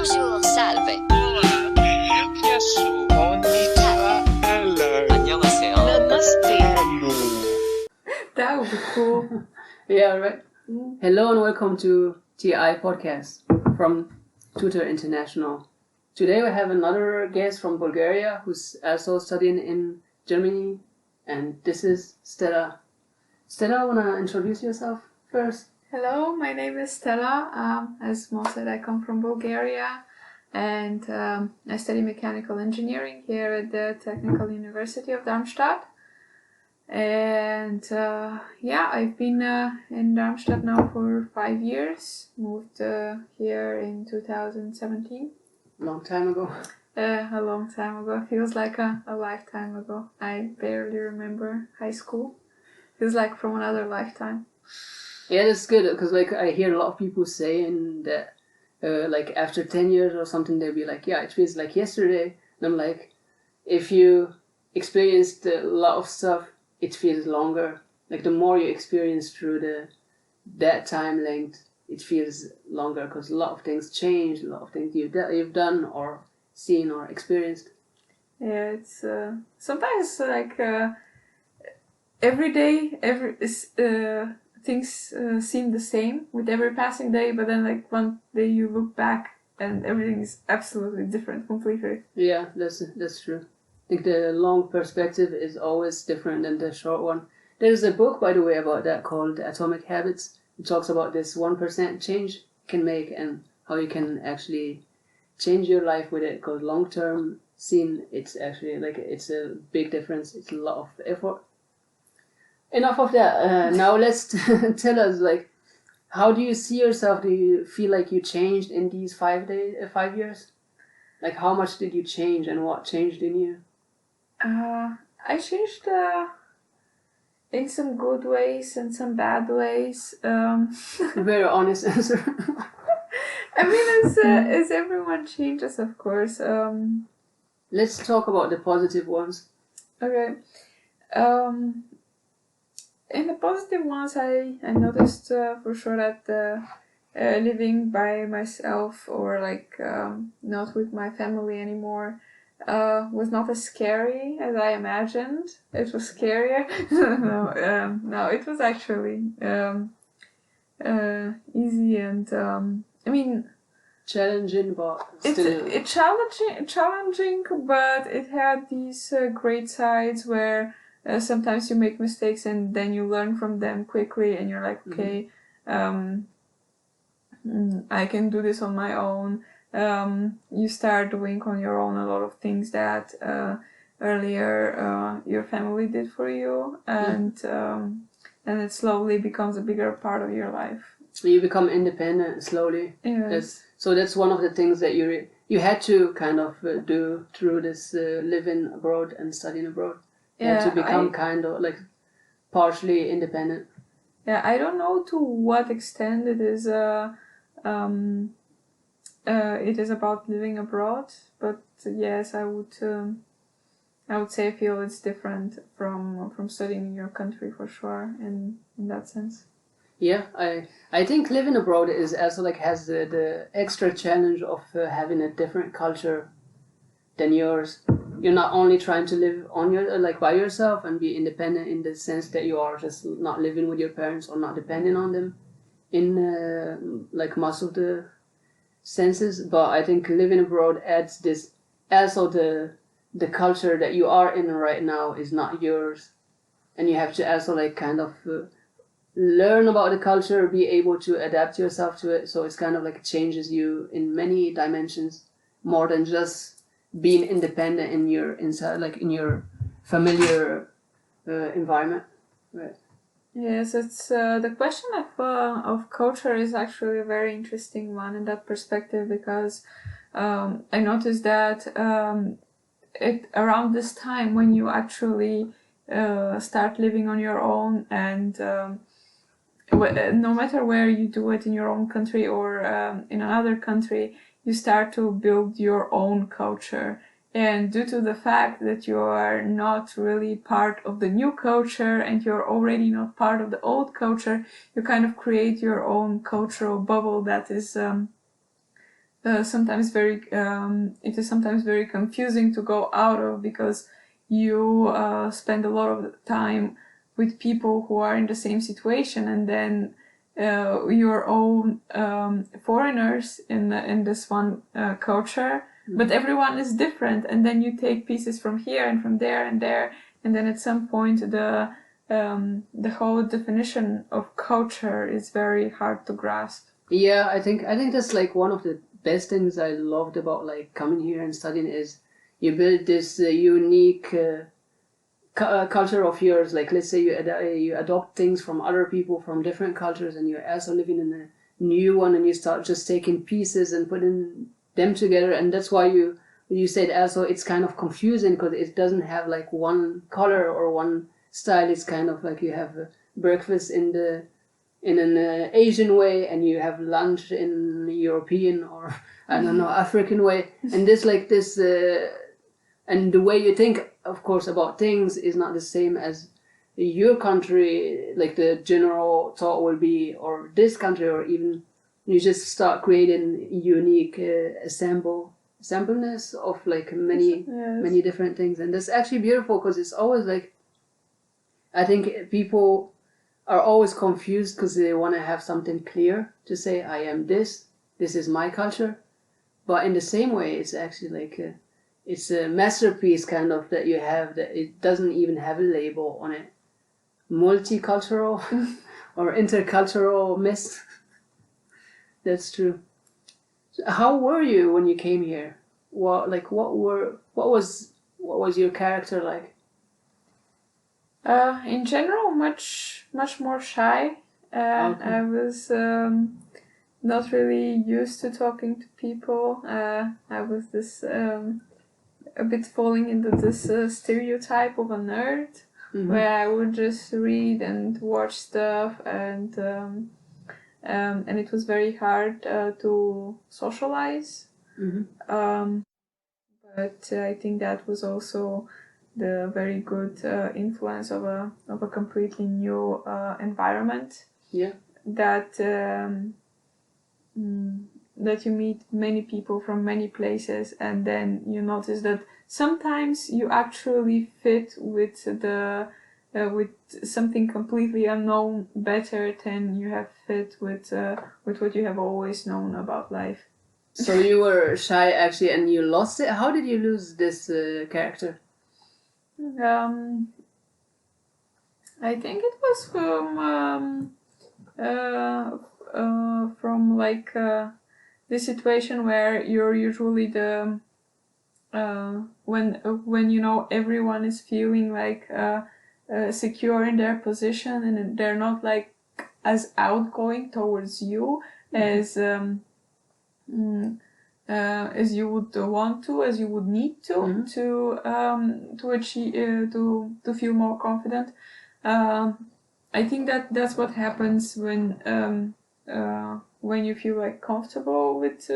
Bonjour, salve. 안녕하세요. Namaste. That would be cool. Yeah, right. Hello and welcome to TI Podcast from Tutor International. Today we have another guest from Bulgaria who's also studying in Germany, and this is Stela. Stela, wanna introduce yourself first? Hello, my name is Stela. As Mo said, I come from Bulgaria, and I study mechanical engineering here at the Technical University of Darmstadt. And I've been in Darmstadt now for 5 years. Moved here in 2017. Long time ago. A long time ago. Feels like a lifetime ago. I barely remember high school. Feels like from another lifetime. Yeah, that's good, because like I hear a lot of people saying that like after 10 years or something, they'll be like, yeah, it feels like yesterday. And I'm like, if you experienced a lot of stuff, it feels longer. Like the more you experience through that time length, it feels longer, because a lot of things change, a lot of things you've done or seen or experienced. Yeah, it's sometimes like every day, things seem the same with every passing day, but then like one day you look back and everything is absolutely different completely. Yeah, that's true. I think the long perspective is always different than the short one. There's a book, by the way, about that called Atomic Habits. It talks about this 1% change you can make and how you can actually change your life with it, because long-term seen, it's actually like it's a big difference. It's a lot of effort. Enough of that. Now let's tell us, like, how do you see yourself? Do you feel like you changed in these 5 years? Like, how much did you change and what changed in you? I changed in some good ways and some bad ways. Very honest answer. I mean, as everyone changes, of course. Let's talk about the positive ones. Okay. In the positive ones, I noticed for sure that living by myself or like not with my family anymore was not as scary as I imagined. It was scarier. No, it was actually easy and I mean, challenging, but still it's challenging, but it had these great sides where sometimes you make mistakes and then you learn from them quickly, and you're like, okay, I can do this on my own. You start doing on your own a lot of things that earlier your family did for you, and it slowly becomes a bigger part of your life. You become independent slowly. Yes. So that's one of the things that you had to kind of do through this living abroad and studying abroad. You had to become kind of like partially independent. Yeah, I don't know to what extent it is about living abroad, but yes, I would say I feel it's different from studying in your country for sure in that sense. Yeah, I think living abroad is also like has the extra challenge of having a different culture than yours. You're not only trying to live on your by yourself and be independent in the sense that you are just not living with your parents or not depending on them in like most of the senses. But I think living abroad adds this also the culture that you are in right now is not yours, and you have to also like kind of learn about the culture, be able to adapt yourself to it. So it's kind of like it changes you in many dimensions more than just being independent in your familiar environment. Right. Yes, it's the question of culture is actually a very interesting one in that perspective, because I noticed that around this time when you actually start living on your own, and no matter where you do it, in your own country or in another country, you start to build your own culture. And due to the fact that you are not really part of the new culture and you're already not part of the old culture, you kind of create your own cultural bubble that is sometimes very it is sometimes very confusing to go out of, because you spend a lot of the time with people who are in the same situation, and then your own foreigners in this one culture, but everyone is different, and then you take pieces from here and from there and there, and then at some point the whole definition of culture is very hard to grasp. Yeah, I think that's like one of the best things I loved about like coming here and studying is you build this unique culture of yours. Like let's say you adopt things from other people from different cultures, and you're also living in a new one, and you start just taking pieces and putting them together, and that's why you said also it's kind of confusing because it doesn't have like one color or one style. It's kind of like you have breakfast in an Asian way, and you have lunch in European or I don't know African way, and this like this and the way you think, of course, about things is not the same as your country. Like the general thought will be, or this country, or even you just start creating unique assembleness of like many different things, and that's actually beautiful because it's always like I think people are always confused because they want to have something clear to say, I am this is my culture. But in the same way, it's actually like it's a masterpiece kind of that you have, that it doesn't even have a label on it. Multicultural or intercultural mess. That's true. So how were you when you came here? What was your character like? In general, much more shy. Okay. I was not really used to talking to people. I was this a bit falling into this stereotype of a nerd, where I would just read and watch stuff, and it was very hard to socialize. But I think that was also the very good influence of a completely new environment. Yeah. That that you meet many people from many places, and then you notice that sometimes you actually fit with with something completely unknown better than you have fit with what you have always known about life. So you were shy actually, and you lost it. How did you lose this character? I think it was from like the situation where you're usually the when you know everyone is feeling like secure in their position, and they're not like as outgoing towards you as you would want to, as you would need to to achieve to feel more confident. I think that's what happens when you feel like comfortable with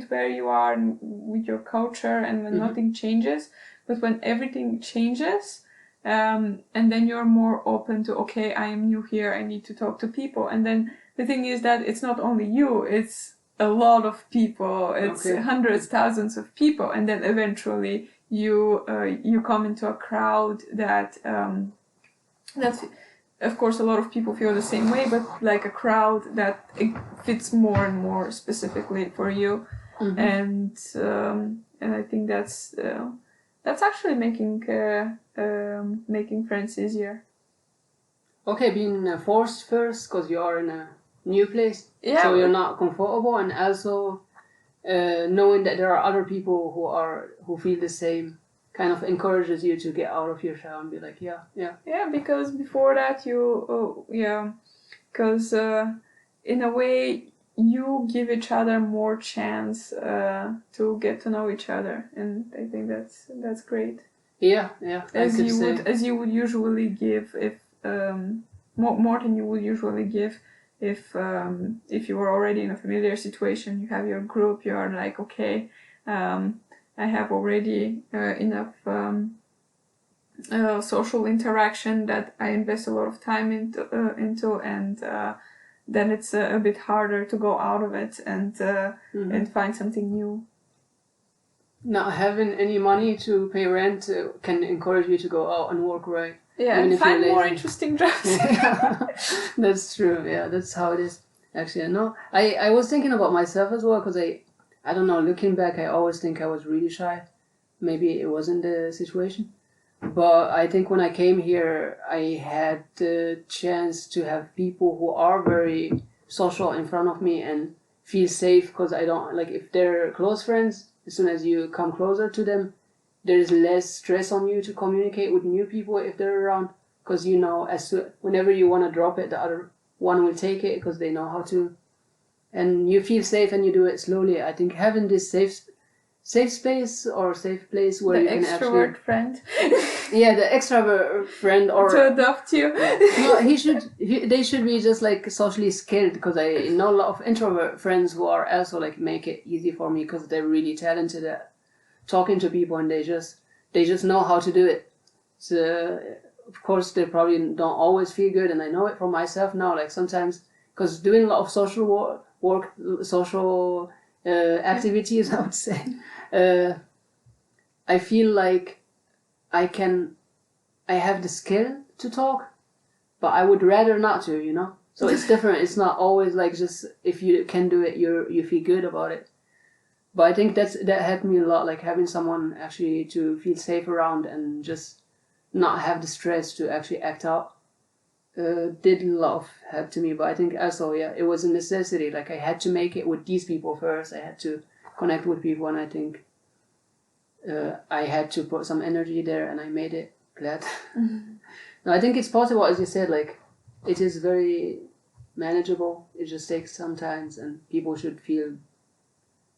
where you are and with your culture, and when nothing changes. But when everything changes, and then you're more open to, okay, I am new here, I need to talk to people. And then the thing is that it's not only you, it's a lot of people, it's hundreds, thousands of people, and then eventually you come into a crowd that of course a lot of people feel the same way, but like a crowd that it fits more and more specifically for you. And I think that's actually making friends easier. Okay, being forced first because you are in a new place, yeah, so you're not comfortable, and also knowing that there are other people who feel the same kind of encourages you to get out of your shell and be like, yeah. Because before that because in a way you give each other more chance to get to know each other, and I think that's great. Yeah. As you would usually give if more than you would usually give if you were already in a familiar situation. You have your group, you are like, okay, I have already enough social interaction that I invest a lot of time into, and then it's a bit harder to go out of it and find something new. Not having any money to pay rent can encourage you to go out and work, right? Yeah, Even and if you're find more lazy. interesting jobs. That's true. Yeah, that's how it is. Actually, no, I was thinking about myself as well, because I don't know, looking back, I always think I was really shy. Maybe it wasn't the situation. But I think when I came here, I had the chance to have people who are very social in front of me and feel safe, because I don't, like, if they're close friends, as soon as you come closer to them, there's less stress on you to communicate with new people if they're around, because you know, whenever you want to drop it, the other one will take it because they know how to, and you feel safe and you do it slowly. I think having this safe space or safe place where you can actually... The extrovert friend. Yeah, the extrovert friend, or... To adopt you. No, they should be just like socially skilled, because I know a lot of introvert friends who are also like make it easy for me because they're really talented at talking to people, and they just know how to do it. So of course they probably don't always feel good, and I know it for myself now, like sometimes, because doing a lot of social work, social activities, I would say, I feel like I have the skill to talk, but I would rather not to, you know? So it's different. It's not always like just if you can do it, you feel good about it. But I think that helped me a lot, like having someone actually to feel safe around and just not have the stress to actually act out. Did a lot of help to me. But I think also, yeah, it was a necessity. Like I had to make it with these people first. I had to connect with people, and I think I had to put some energy there, and I made it. Glad. No, I think it's possible, as you said, like it is very manageable. It just takes some time, and people should feel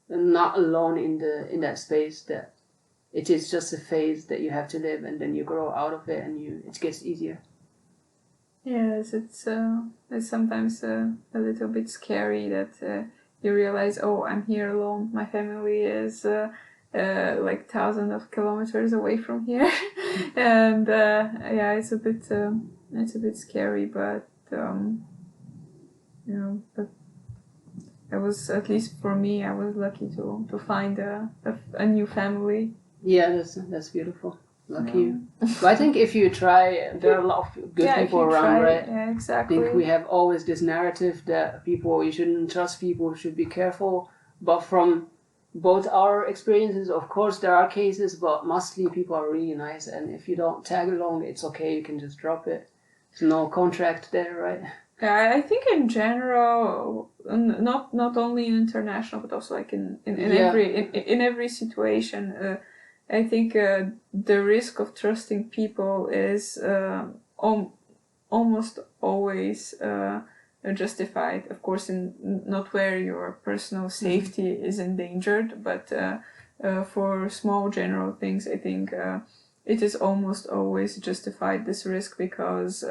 not alone in that space, that it is just a phase that you have to live, and then you grow out of it, and it gets easier. Yes, it's sometimes a little bit scary that you realize, oh, I'm here alone. My family is like thousands of kilometers away from here, and yeah, it's a bit scary, but you know, but I was, at least for me, I was lucky to find a new family. Yeah, that's beautiful. Lucky you. But I think if you try, there are a lot of good people around, right? Yeah, exactly. I think we have always this narrative that you shouldn't trust people, should be careful. But from both our experiences, of course, there are cases, but mostly people are really nice. And if you don't tag along, it's okay. You can just drop it. There's no contract there, right? Yeah, I think in general, not only in international, but also like in every situation, I think the risk of trusting people is almost always justified. Of course, not where your personal safety is endangered, but for small general things, I think it is almost always justified, this risk, because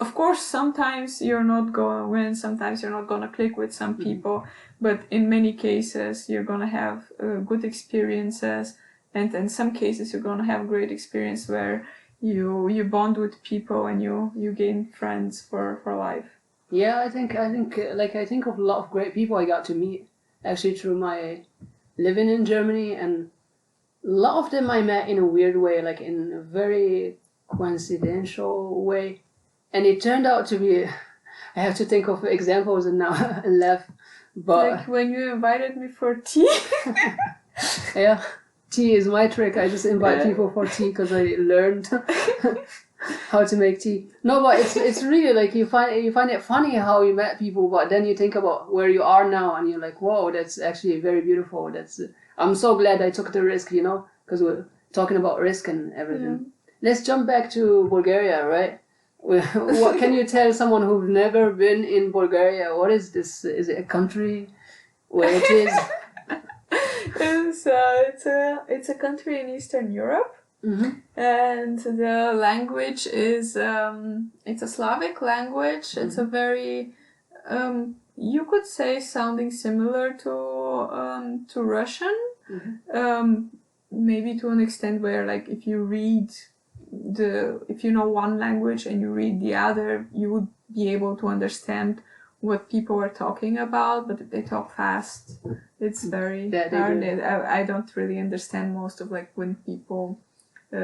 of course, sometimes you're not going to win, sometimes you're not going to click with some people, but in many cases, you're going to have good experiences, and in some cases, you're going to have great experience where you bond with people and you gain friends for life. Yeah, I think of a lot of great people I got to meet actually through my living in Germany, and a lot of them I met in a weird way, like in a very coincidental way. And it turned out to be, I have to think of examples and now and laugh, but... Like when you invited me for tea? Yeah, tea is my trick. I just invite people for tea because I learned how to make tea. No, but it's really like you find it funny how you met people, but then you think about where you are now and you're like, whoa, that's actually very beautiful. I'm so glad I took the risk, you know, because we're talking about risk and everything. Let's jump back to Bulgaria, right? What can you tell someone who's never been in Bulgaria? What is this? Is it a country? Where it is? It's a country in Eastern Europe, and the language is it's a Slavic language. It's a very you could say sounding similar to Russian, maybe to an extent where, like, if you know one language and you read the other, you would be able to understand what people are talking about, but they talk fast. It's very hard. I don't really understand most of like when people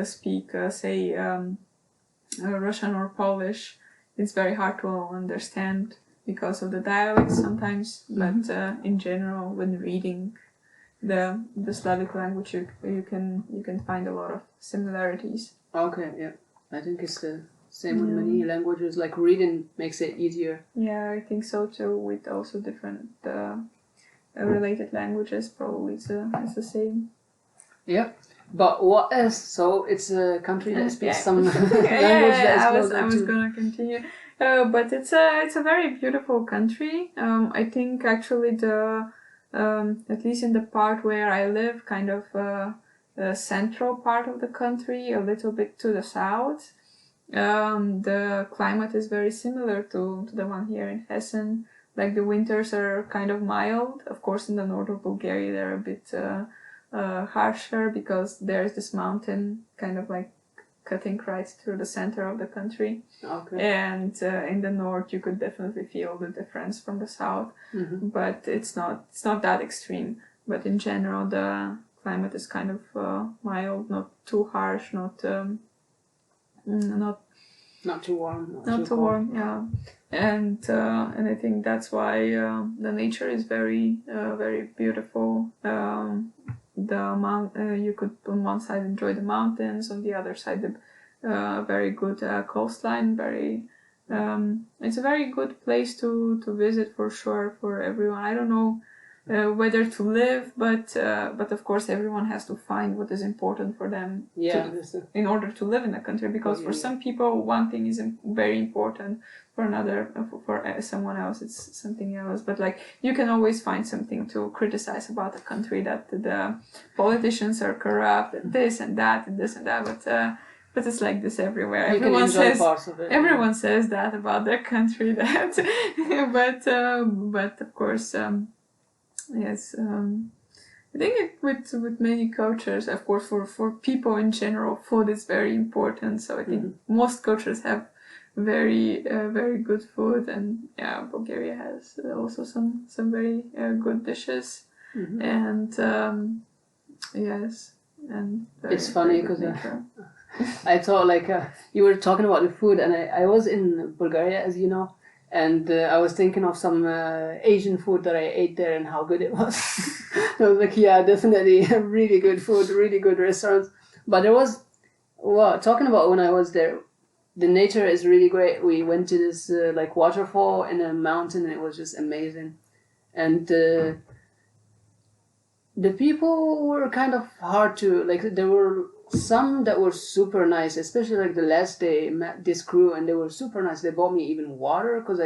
speak, say Russian or Polish. It's very hard to understand because of the dialects sometimes. But in general, when reading the Slavic language, you can find a lot of similarities. Okay, yeah, I think it's the same with many languages. Like reading makes it easier. Yeah, I think so too. With also different related languages, probably it's the same. Yeah, but what else? So it's a country that speaks some language that is closer I was gonna continue, but it's a very beautiful country. I think actually the at least in the part where I live, kind of the central part of the country, a little bit to the south. The climate is very similar to the one here in Hessen. Like the winters are kind of mild. Of course, in the north of Bulgaria, they're a bit harsher because there's this mountain kind of like cutting right through the center of the country. Okay. And in the north, you could definitely feel the difference from the south, but it's not that extreme. But in general, the climate is kind of mild, not too harsh, not too warm. Not too warm, yeah. And I think that's why the nature is very very beautiful. You could on one side enjoy the mountains, on the other side the very good coastline. It's a very good place to visit for sure for everyone. I don't know whether to live, but of course everyone has to find what is important for them in order to live in a country, because for some people one thing is very important, for another, for someone else it's something else. But like you can always find something to criticize about a country, that the politicians are corrupt and this and that and this and that, but it's like this everywhere. Everyone says that about their country, that but of course yes, I think with many cultures, of course, for people in general, food is very important. So I think most cultures have very very good food, and yeah, Bulgaria has also some very good dishes, and yes, and it's funny because I thought like you were talking about the food, and I was in Bulgaria, as you know. And I was thinking of some Asian food that I ate there and how good it was. I was like, yeah, definitely really good food, really good restaurants. But there was, talking about when I was there, the nature is really great. We went to this like waterfall in a mountain, and it was just amazing. And the people were kind of hard to, like, there were some that were super nice, especially like the last day I met this crew, and they were super nice. They bought me even water, because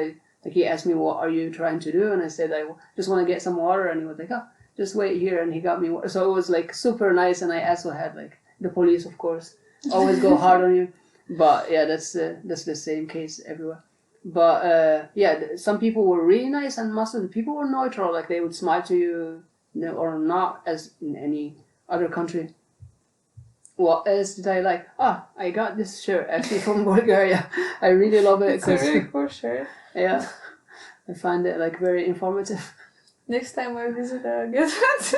he asked me, what are you trying to do? And I said, I just want to get some water. And he was like, oh, just wait here. And he got me water. So it was like super nice. And I also had like the police, of course, always go hard on you. But yeah, that's the same case everywhere. But yeah, some people were really nice, and most of the people were neutral. Like they would smile to you, or not, as in any other country. What else did I like? I got this shirt actually from Bulgaria. I really love it. It's a really cool shirt. Yeah, I find it like very informative. Next time I visit, I'll get it.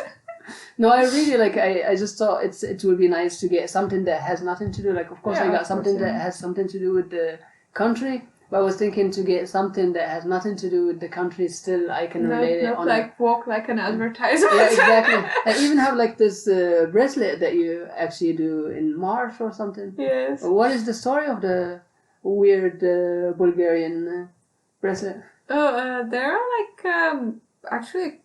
No, I really like. I just thought it would be nice to get something that has nothing to do. Like, of course, I got something that has something to do with the country. But I was thinking to get something that has nothing to do with the country. Still, I can relate it on. Like walk like an advertisement. Yeah, exactly. I even have like this bracelet that you actually do in March or something. Yes. What is the story of the weird Bulgarian bracelet? There are like actually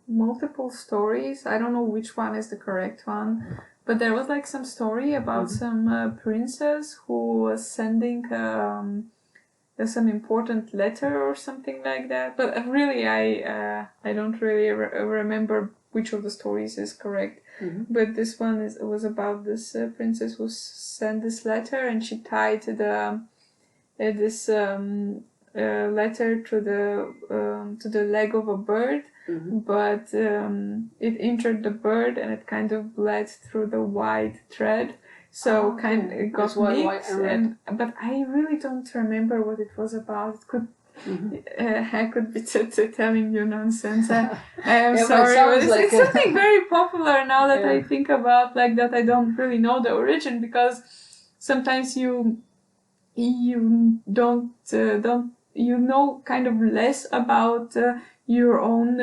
multiple stories. I don't know which one is the correct one, but there was like some story about some princess who was sending some important letter or something like that. But really, I don't really remember which of the stories is correct. But this one was about this princess who sent this letter, and she tied this letter to the leg of a bird, but it injured the bird, and it kind of bled through the white thread. So it got mixed, but I really don't remember what it was about. I could be telling you nonsense. I am Yeah, but it sorry, but sounds like it's something very popular now that I think about, like that I don't really know the origin, because sometimes you don't you know kind of less about your own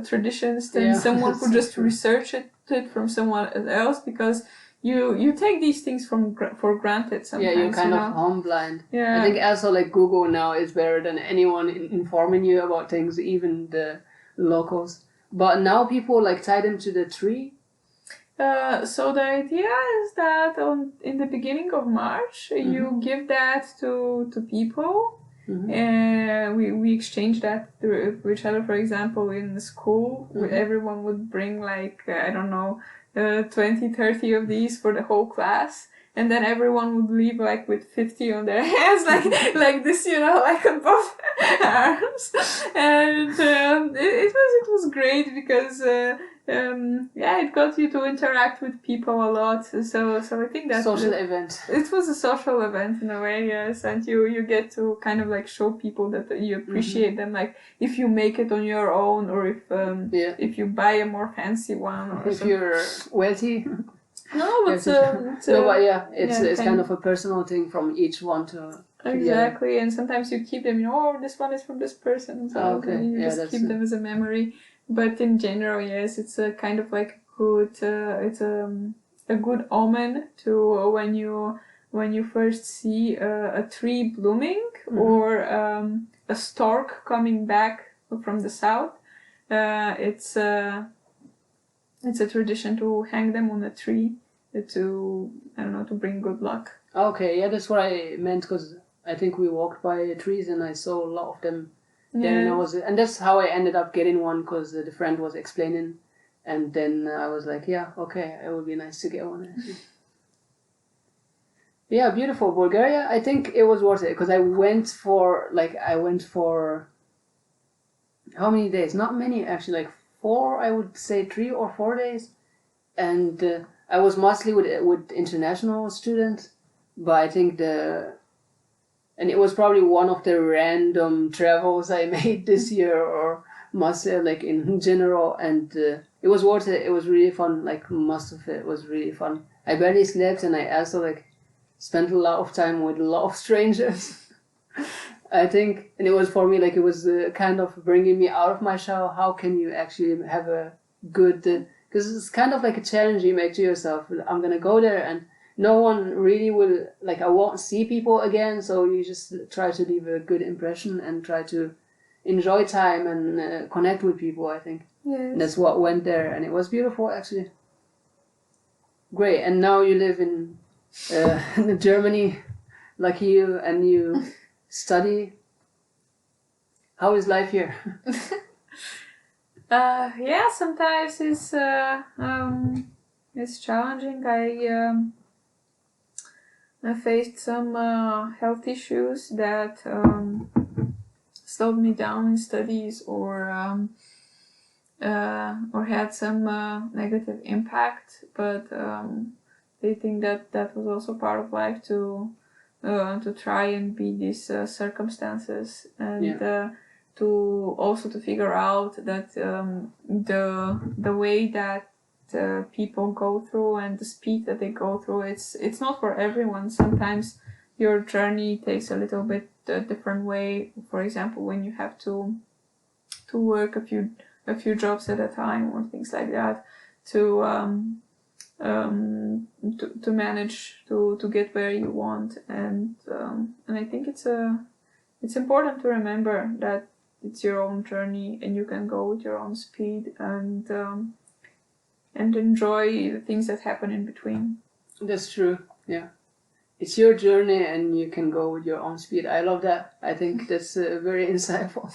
traditions than someone who just researched it from someone else, because you take these things for granted sometimes. Yeah, you're kind of home blind. Yeah. I think also like Google now is better than anyone informing you about things, even the locals. But now people like tie them to the tree. So the idea is that in the beginning of March, you give that to people. We exchange that with each other. For example, in the school, everyone would bring like, I don't know, 20, 30 of these for the whole class. And then everyone would leave like with 50 on their hands, like this, like on both arms. And it was great because it got you to interact with people a lot. So I think that social event. It was a social event in a way, yes. And you get to kind of like show people that you appreciate them. Like if you make it on your own, or if you buy a more fancy one, or if you're wealthy. No, but it's kind of a personal thing from each one to exactly, and sometimes you keep them. This one is from this person, so you just keep them as a memory. But in general, yes, it's a kind of like good. It's a good omen to when you first see a tree blooming or a stork coming back from the south. It's a tradition to hang them on a tree to bring good luck. Okay, yeah, that's what I meant, because I think we walked by trees and I saw a lot of them there, and that's how I ended up getting one, because the friend was explaining, and then I was like, yeah, okay, it would be nice to get one. Yeah, beautiful. Bulgaria, I think it was worth it, because I went for how many days? Not many, actually, like 4, I would say 3 or 4 days, and I was mostly with international students, but I think and it was probably one of the random travels I made this year, or mostly like in general, and it was worth it. It was really fun. Like most of it was really fun. I barely slept, and I also like spent a lot of time with a lot of strangers. I think, and it was for me, like it was kind of bringing me out of my shell. How can you actually have a good, because it's kind of like a challenge you make to yourself. I'm gonna go there and no one really will, like I won't see people again, so you just try to leave a good impression and try to enjoy time and connect with people, I think. Yes. And that's what went there, and it was beautiful actually. Great, and now you live in Germany, lucky you, and you study. How is life here? Sometimes it's challenging. I faced some health issues that slowed me down in studies, or had some negative impact. But I think that was also part of life to try and beat these circumstances, and to figure out that the way that people go through and the speed that they go through, it's not for everyone. Sometimes your journey takes a little bit different way. For example, when you have to work a few jobs at a time, or things like that, to manage to get where you want, and I think it's important to remember that it's your own journey and you can go with your own speed, and enjoy the things that happen in between. That's true. Yeah, it's your journey and you can go with your own speed. I love that. I think that's very insightful.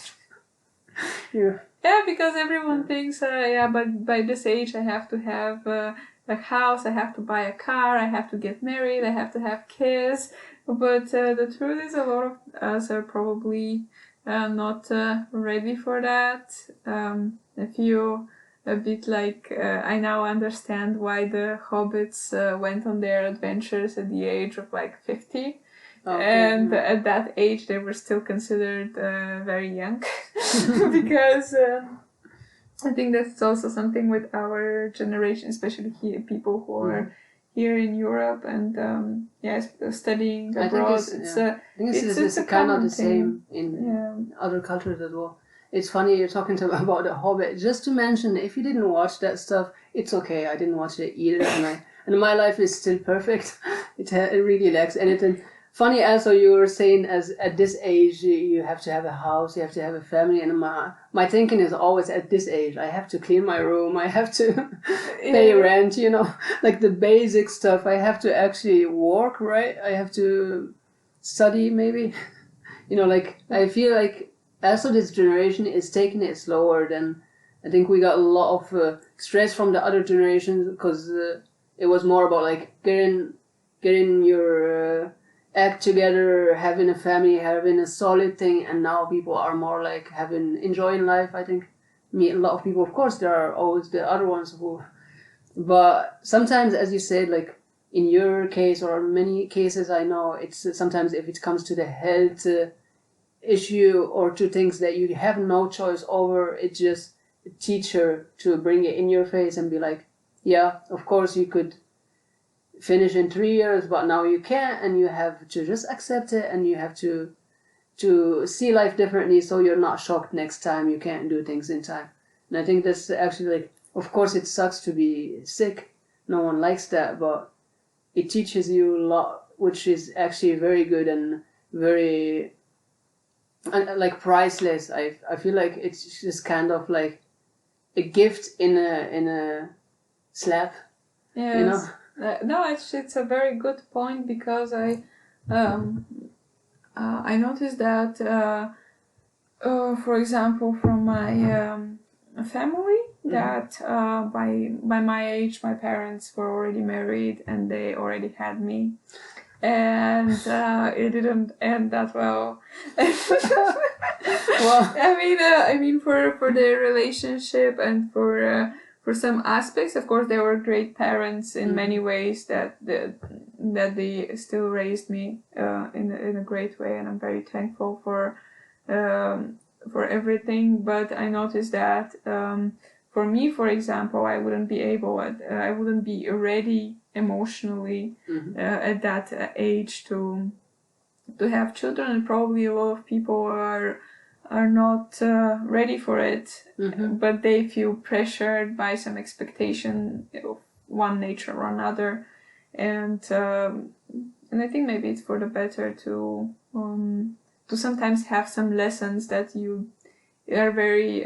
Yeah, because everyone thinks, but by this age I have to have a house, I have to buy a car, I have to get married, I have to have kids. But the truth is, a lot of us are probably not ready for that. If you a bit like I now understand why the hobbits went on their adventures at the age of like 50, And at that age they were still considered very young because I think that's also something with our generation, especially here, people who are here in Europe and studying abroad. I think it's kind of the same in other cultures as well. It's funny you're talking about The Hobbit. Just to mention, if you didn't watch that stuff, it's okay. I didn't watch it either, and my life is still perfect. It really lacks anything. Funny also, you were saying as at this age you have to have a house, you have to have a family, and my thinking is always at this age I have to clean my room, I have to pay rent, like the basic stuff. I have to actually work, right? I have to study maybe, like I feel like also this generation is taking it slower than I think we got a lot of stress from the other generations because it was more about like getting your act together, having a family, having a solid thing, and now people are more like enjoying life. I think meet a lot of people. Of course, there are always the other ones but sometimes, as you said, like in your case or many cases, I know it's sometimes if it comes to the health issue or to things that you have no choice over, it's just a teacher to bring it in your face and be like, yeah, of course you could finish in 3 years, but now you can't, and you have to just accept it, and you have to see life differently, so you're not shocked next time you can't do things in time. And I think that's actually like, of course it sucks to be sick, no one likes that, but it teaches you a lot, which is actually very good and very like priceless. I feel like it's just kind of like a gift in a slab. Yes. No, it's a very good point because I noticed that for example from my family that by my age my parents were already married and they already had me, and it didn't end that well. Well, I mean for their relationship and for some aspects, of course, they were great parents in many ways that they still raised me in a great way, and I'm very thankful for everything. But I noticed that for me, for example, I wouldn't be ready emotionally at that age to have children, and probably a lot of people are not ready for it, but they feel pressured by some expectation of one nature or another, and I think maybe it's for the better to sometimes have some lessons that you are very,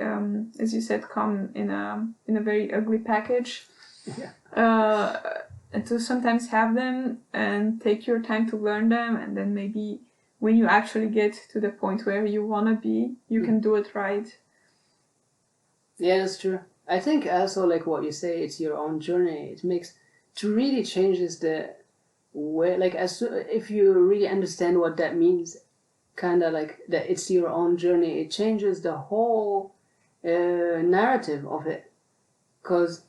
as you said, come in a very ugly package, and to sometimes have them and take your time to learn them, and then maybe when you actually get to the point where you want to be, you can do it right. Yeah, that's true. I think also like what you say, it's your own journey. It really changes the way, like if you really understand what that means, kind of like that it's your own journey, it changes the whole narrative of it, because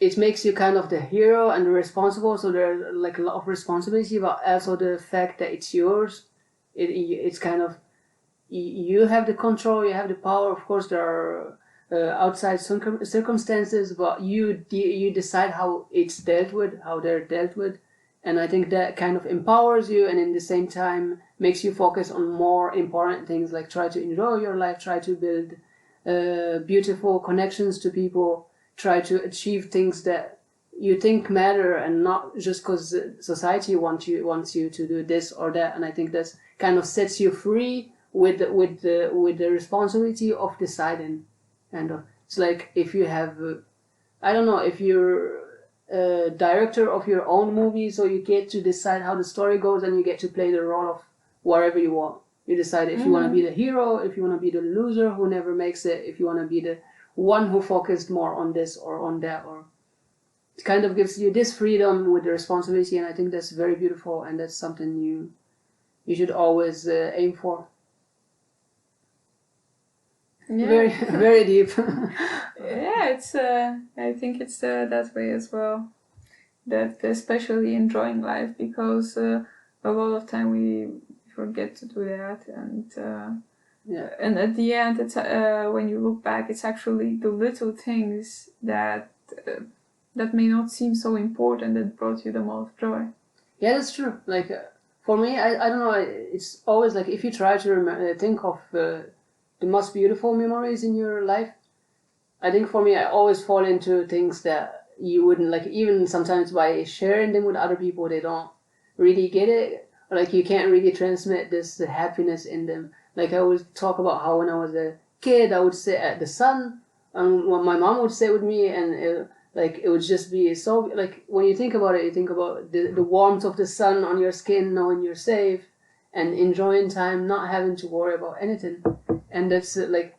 it makes you kind of the hero and the responsible, so there's like a lot of responsibility, but also the fact that it's yours, it's kind of, you have the control, you have the power. Of course there are outside circumstances, but you decide how it's dealt with, how they're dealt with, and I think that kind of empowers you, and in the same time makes you focus on more important things, like try to enjoy your life, try to build beautiful connections to people, try to achieve things that you think matter, and not just because society wants you to do this or that. And I think that's kind of sets you free with the responsibility of deciding. And it's like if you have, I don't know, if you're a director of your own movie, so you get to decide how the story goes, and you get to play the role of whatever you want. You decide if you want to be the hero, if you want to be the loser who never makes it, if you want to be the one who focused more on this or on that, or it kind of gives you this freedom with the responsibility, and I think that's very beautiful, and that's something you should always aim for. Yeah. Very, very deep. Yeah, it's I think it's that way as well. That especially enjoying life, because a lot of time we forget to do that, and Yeah. and at the end, it's when you look back, it's actually the little things that that may not seem so important that brought you the most joy. Yeah, that's true. Like for me, I don't know. It's always like if you try to think of the most beautiful memories in your life. I think for me, I always fall into things that you wouldn't like. Even sometimes by sharing them with other people, they don't really get it. Or like you can't really transmit this happiness in them. Like I always talk about how when I was a kid, I would sit at the sun, and when my mom would sit with me, and it would just be so like when you think about it, you think about the warmth of the sun on your skin, knowing you're safe, and enjoying time, not having to worry about anything. And that's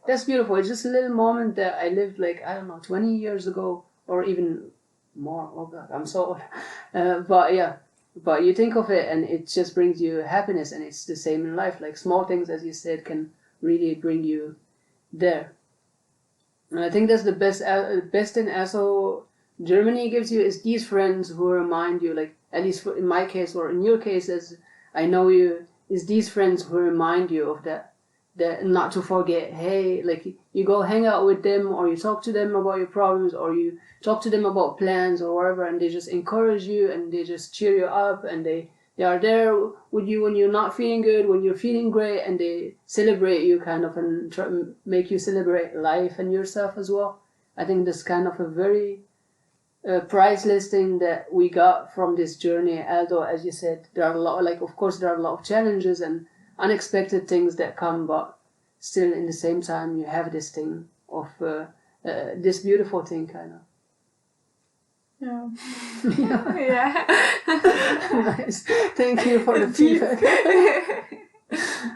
that's beautiful. It's just a little moment that I lived like I don't know 20 years ago or even more. Oh God, I'm so old. But yeah, but you think of it and it just brings you happiness, and it's the same in life. Like small things, as you said, can really bring you there. And I think that's the best thing also Germany gives you is these friends who remind you, like at least in my case or in your case, as I know you, is these friends who remind you of that not to forget. Hey, like you go hang out with them, or you talk to them about your problems, or you talk to them about plans or whatever, and they just encourage you and they just cheer you up, and they are there with you when you're not feeling good, when you're feeling great, and they celebrate you kind of and try, make you celebrate life and yourself as well. I think that's kind of a very priceless thing that we got from this journey. Although, as you said, there are a lot, like of course there are a lot of challenges and unexpected things that come, but still in the same time you have this thing of this beautiful thing kind of. Yeah. Yeah. Nice. Thank you for the feedback.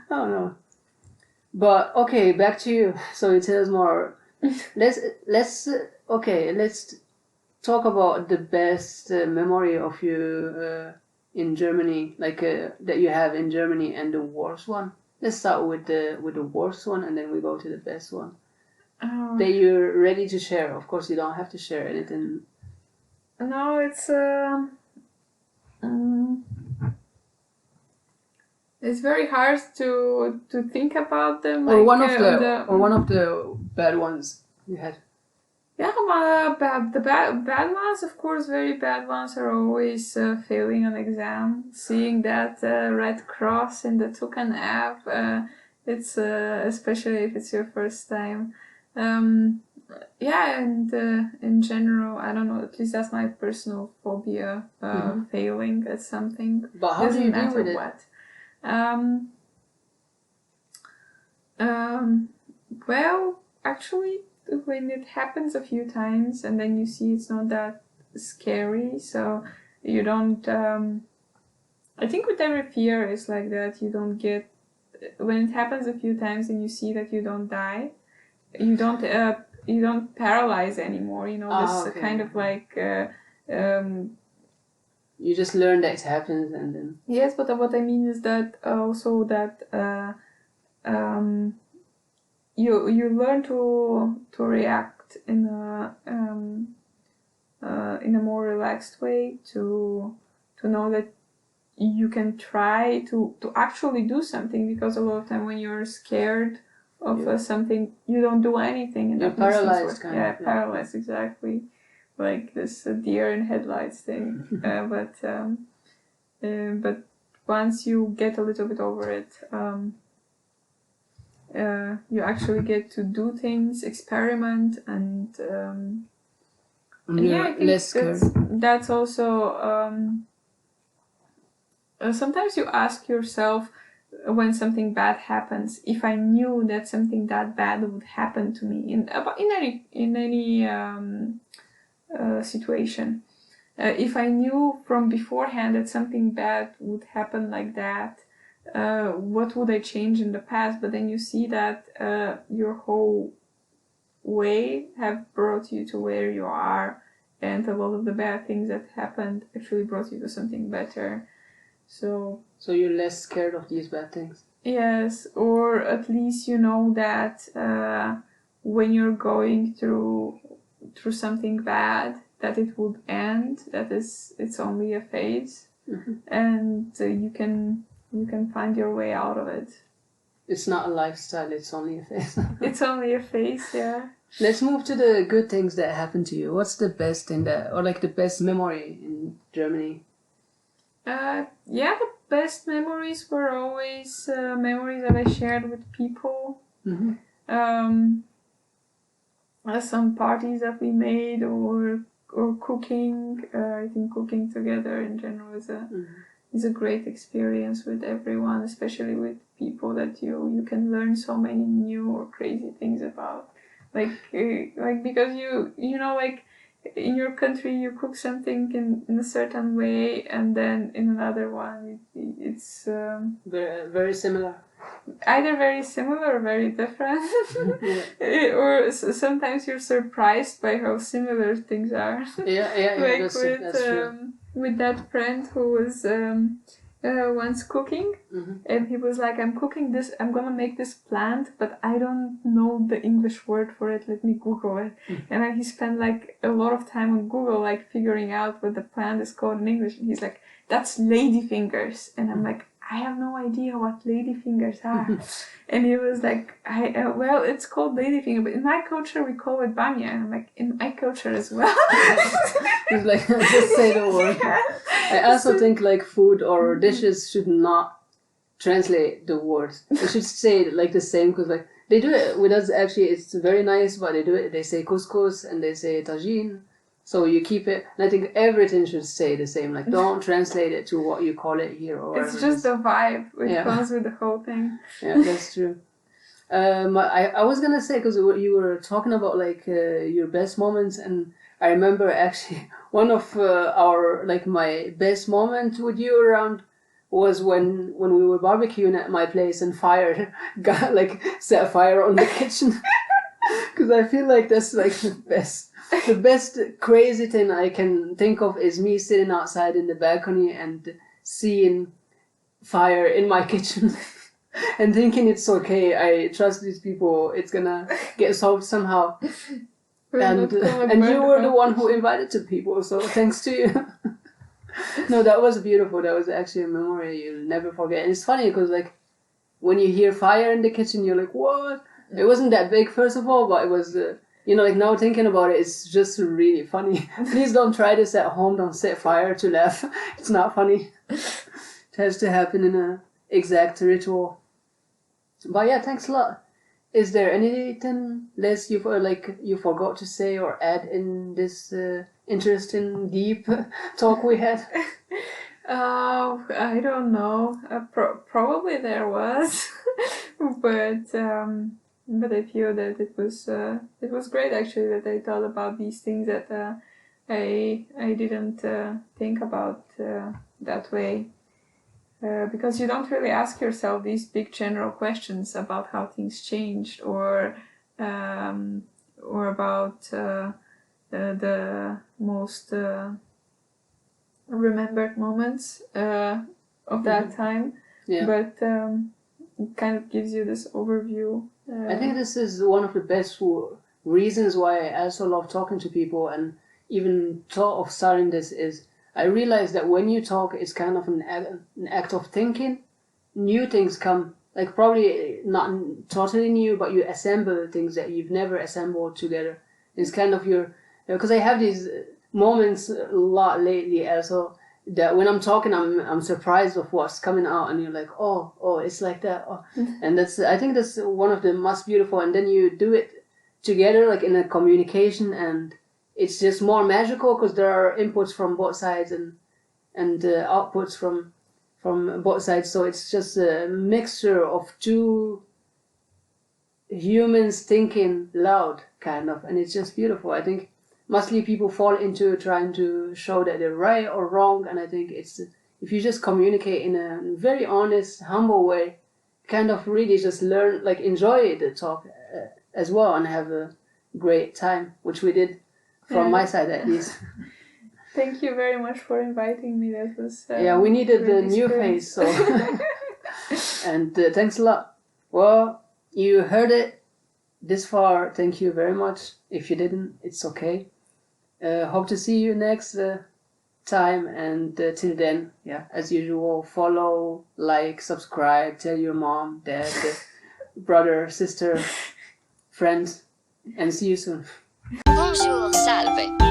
Oh no. But okay, back to you. So you tell us more. Let's talk about the best memory of you in Germany, like that you have in Germany, and the worst one. Let's start with the worst one, and then we go to the best one. That you're ready to share. Of course, you don't have to share anything. No, it's very hard to think about them. Or like, one of the bad ones you had. Yeah, the bad ones, of course, very bad ones are always failing an exam. Seeing that red cross in the token app, it's especially if it's your first time. Yeah, and in general, I don't know, at least that's my personal phobia, failing at something. But how do you deal with it? What. Well, actually, when it happens a few times and then you see it's not that scary, so you don't I think with every fear it's like that. You don't get, when it happens a few times and you see that you don't die, you don't paralyze anymore, this kind of like you just learn that it happens, and then yes, but what I mean is that also that you learn to react in a more relaxed way, to know that you can try to actually do something, because a lot of time when you're scared of something, you don't do anything, and you're paralyzed kind of. Paralyzed, exactly, like this deer in headlights thing. But once you get a little bit over it, you actually get to do things, experiment, and yeah, I think less scared. That's also sometimes you ask yourself, when something bad happens, if I knew that something that bad would happen to me in any situation, if I knew from beforehand that something bad would happen like that, what would I change in the past? But then you see that your whole way have brought you to where you are, and a lot of the bad things that happened actually brought you to something better. So you're less scared of these bad things. Yes, or at least you know that when you're going through something bad, that it would end, that it's only a phase. and you can find your way out of it. It's not a lifestyle, it's only a phase. It's only a phase, yeah. Let's move to the good things that happened to you. What's the best thing or like the best memory in Germany? Yeah, the best memories were always memories that I shared with people. Some parties that we made, or cooking. I think cooking together in general is a great experience with everyone, especially with people that you can learn so many new or crazy things about. Like because you know, like in your country you cook something in a certain way, and then in another one it's very, very similar. Either very similar or very different. Or sometimes you're surprised by how similar things are. Yeah, like that's true. With that friend who was once cooking, and he was like, I'm gonna make this plant, but I don't know the English word for it, let me Google it. And then he spent like a lot of time on Google, like figuring out what the plant is called in English, and he's like, that's ladyfingers. And I'm like, I have no idea what ladyfingers are. And he was like, well, it's called ladyfinger, but in my culture we call it banya. And I'm like, in my culture as well. He's like, just say the word. I also think like food or dishes should not translate the words. They should say it like the same, because like they do it with us. Actually, it's very nice, but they do it. They say couscous and they say tagine. So you keep it, and I think everything should stay the same. Like, don't translate it to what you call it here. Or it's just the vibe which comes with the whole thing. Yeah, that's true. I was gonna say, because you were talking about like your best moments, and I remember actually one of my best moment with you around was when we were barbecuing at my place and fire got like set fire on the kitchen. Because I feel like that's like the best. The best crazy thing I can think of is me sitting outside in the balcony and seeing fire in my kitchen and thinking it's okay. I trust these people. It's gonna get solved somehow. And you were the one who invited the people, so thanks to you. No, that was beautiful. That was actually a memory you'll never forget. And it's funny because like when you hear fire in the kitchen, you're like, what? It wasn't that big, first of all, but it was... like now thinking about it, it's just really funny. Please don't try this at home. Don't set fire to laugh. It's not funny. It has to happen in an exact ritual. But yeah, thanks a lot. Is there anything less you forgot to say or add in this interesting, deep talk we had? I don't know. Probably there was, but I feel that it was great actually that I thought about these things that I didn't think about that way, because you don't really ask yourself these big general questions about how things changed or about the most remembered moments of that time. Yeah. But it kind of gives you this overview. I think this is one of the best reasons why I also love talking to people and even thought of starting this is I realize that when you talk, it's kind of an act of thinking. New things come, like probably not totally new, but you assemble things that you've never assembled together. It's kind of because I have these moments a lot lately also, that when I'm talking, I'm surprised of what's coming out, and you're like, oh, it's like that. Oh. And I think that's one of the most beautiful. And then you do it together, like in a communication, and it's just more magical because there are inputs from both sides and outputs from both sides. So it's just a mixture of two humans thinking loud, kind of, and it's just beautiful. I think mostly people fall into trying to show that they're right or wrong, and I think it's if you just communicate in a very honest, humble way, kind of really just learn, like enjoy the talk as well and have a great time, which we did from my side at least. Thank you very much for inviting me. That was we needed a new face, so and thanks a lot. Well, you heard it this far. Thank you very much. If you didn't, it's okay. Hope to see you next time, and till then, yeah, as usual, follow, like, subscribe, tell your mom, dad, brother, sister, friends, and see you soon. Bonjour, salve.